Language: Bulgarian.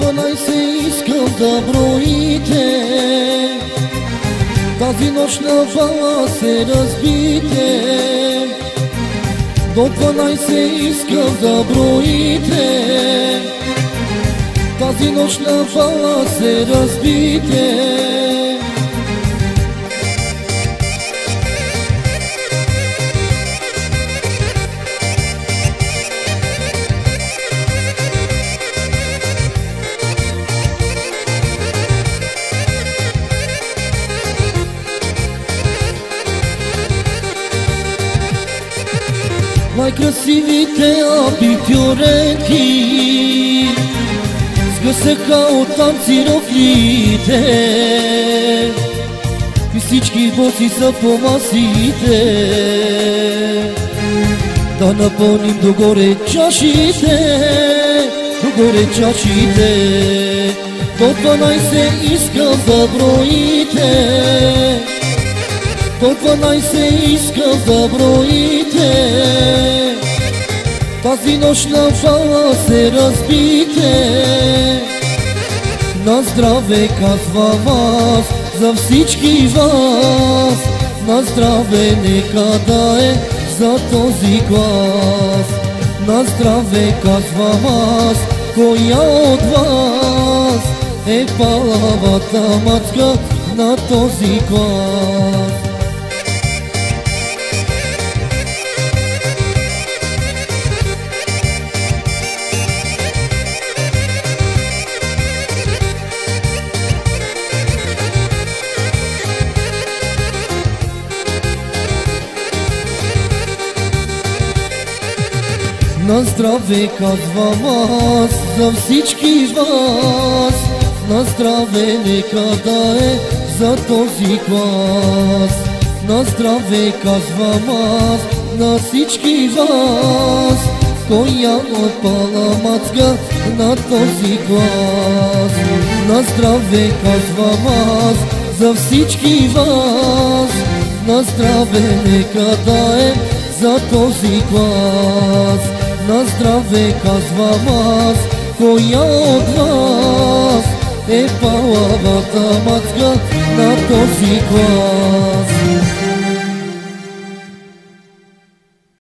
До 12 искам да броите, тази нощ на бала се разбите. До 12 искам да броите, тази нощ на бала се разбите. Най-красивите абитюренки сгъсаха от танцировките и всички боси са по масите. Да напълним догоре чашите, догоре чашите. До 12 искам да броите, до 12 искам да броите, тази нощ на бала се разбите. На здраве казвам аз за всички вас, на здраве нека да е за този глас. На здраве казвам аз, коя от вас е палавата мацка на този глас. На здраве казвам аз за всички вас, на здраве нека да е за този глас. На здраве казвам аз на всички вас, коя отпала мацка на този глас. На здраве казвам аз за всички вас, на здраве нека да е за този глас. На здраве казвам аз, коя от вас е палавата мацка на този глас.